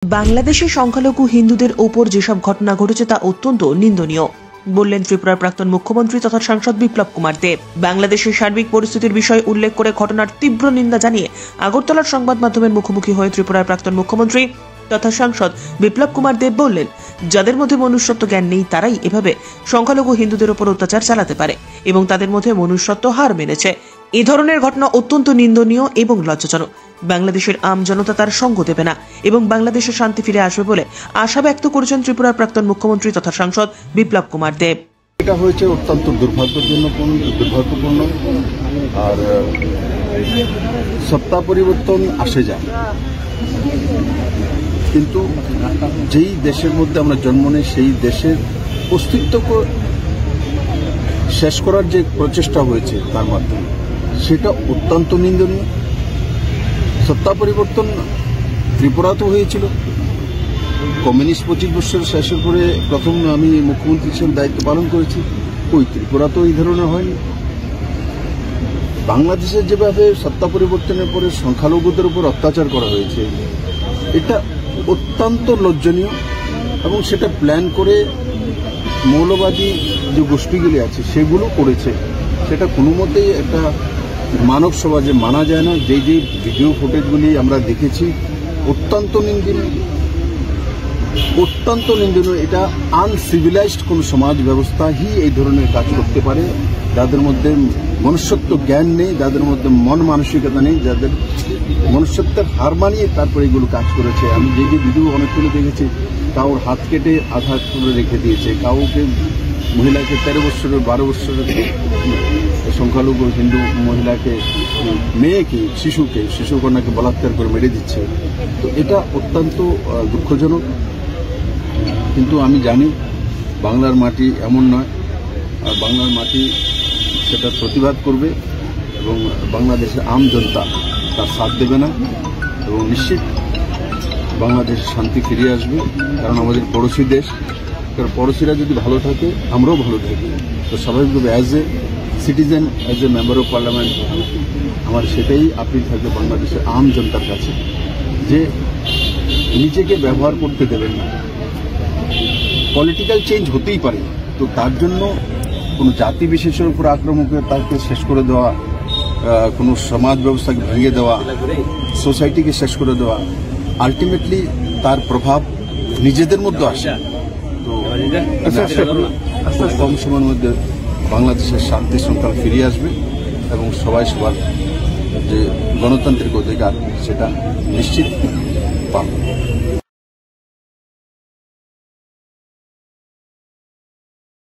বাংলাদেশে সংখ্যালঘু হিন্দুদের ওপর যেসব ঘটনা ঘটেছে তা অত্যন্ত নিন্দনীয় বললেন ত্রিপুরার প্রাক্তন মুখ্যমন্ত্রী তথা সাংসদ বিপ্লব কুমার দেব। বাংলাদেশের সার্বিক পরিস্থিতির বিষয়ে উল্লেখ করে ঘটনার তীব্র নিন্দা জানিয়ে আগরতলার সংবাদ মাধ্যমের মুখোমুখি হয়ে ত্রিপুরার প্রাক্তন মুখ্যমন্ত্রী তথা সাংসদ বিপ্লব কুমার দেব বললেন, যাদের মধ্যে মনুষ্যত্ব জ্ঞান নেই তারাই এভাবে সংখ্যালঘু হিন্দুদের উপর অত্যাচার চালাতে পারে এবং তাদের মধ্যে মনুষ্যত্ব হার মেনেছে। এ ধরনের ঘটনা অত্যন্ত নিন্দনীয় এবং লজ্জাজনক। বাংলাদেশের আম জনতা তার সঙ্গ দেবে না এবং বাংলাদেশে শান্তি ফিরে আসবে বলে আশা ব্যক্ত করেছেন ত্রিপুরার প্রাক্তন মুখ্যমন্ত্রী তথা সাংসদ বিপ্লব কুমার দেব। এটা হয়েছে অত্যন্ত দুর্ভাগ্যপূর্ণ। আর সত্তা পরিবর্তন আসে যায়, কিন্তু যেই দেশের মধ্যে আমরা জন্ম নেই সেই দেশের অস্তিত্বকে শেষ করার যে প্রচেষ্টা হয়েছে তার মাধ্যমে সেটা অত্যন্ত নিন্দনীয়। সত্তা পরিবর্তন ত্রিপুরাতেও হয়েছিল। কমিউনিস্ট 25 বছর শেষের পরে প্রথম আমি মুখ্যমন্ত্রী হিসেবে দায়িত্ব পালন করেছি, ওই ত্রিপুরাতেও এই ধরনের হয়নি। বাংলাদেশের যেভাবে সত্তা পরিবর্তনের পরে সংখ্যালঘুদের উপর অত্যাচার করা হয়েছে এটা অত্যন্ত লজ্জনীয় এবং সেটা প্ল্যান করে মৌলবাদী যে গোষ্ঠীগুলি আছে সেগুলো করেছে। সেটা কোনো মতেই একটা মানব সমাজে মানা যায় না। যে ভিডিও ফুটেজগুলি আমরা দেখেছি অত্যন্ত নিন্দনীয়। এটা আনসিভিলাইজড কোন সমাজ ব্যবস্থাই এই ধরনের কাজ করতে পারে, যাদের মধ্যে মনুষ্যত্ব জ্ঞান নেই, যাদের মধ্যে মন মানসিকতা নেই, যাদের মনুষ্যত্বের হার মানিয়ে তারপরে এগুলো কাজ করেছে। আমি যে ভিডিও অনেকগুলো দেখেছি, কাউর হাত কেটে আধা করে রেখে দিয়েছে, কাউকে মহিলাকে 13 বছরের 12 বছরের সংখ্যালঘু হিন্দু মহিলাকে মেয়েকে শিশু কন্যাকে বলাৎকার করে মেরে দিচ্ছে। তো এটা অত্যন্ত দুঃখজনক। কিন্তু আমি জানি বাংলার মাটি এমন নয়, আর বাংলার মাটি সেটা প্রতিবাদ করবে এবং বাংলাদেশের আম জনতা তার সাথ দেবে না এবং নিশ্চিত বাংলাদেশে শান্তি ফিরিয়ে আসবে। কারণ আমাদের পড়োশি দেশ, কারণ পড়োশিরা যদি ভালো থাকে আমরাও ভালো থাকি। তো স্বাভাবিকভাবে as a citizen, as a member of parliament আমার সেটাই আপিল থাকবে বাংলাদেশের আম জনতার কাছে যে নিজেকে ব্যবহার করতে দেবেন না। পলিটিক্যাল চেঞ্জ হতেই পারে, তো তার জন্য কোনো জাতি বিশেষের উপর আক্রমণ করে তাকে শেষ করে দেওয়া, কোনো সমাজ ব্যবস্থাকে ভেঙে দেওয়া, সোসাইটিকে শেষ করে দেওয়া, আলটিমেটলি তার প্রভাব নিজেদের মধ্যে আসে। তো কম সময়ের মধ্যে বাংলাদেশের শান্তি শৃঙ্খলা ফিরিয়ে আসবে এবং সবাই সবার যে গণতান্ত্রিক অধিকার সেটা নিশ্চিত পাবে।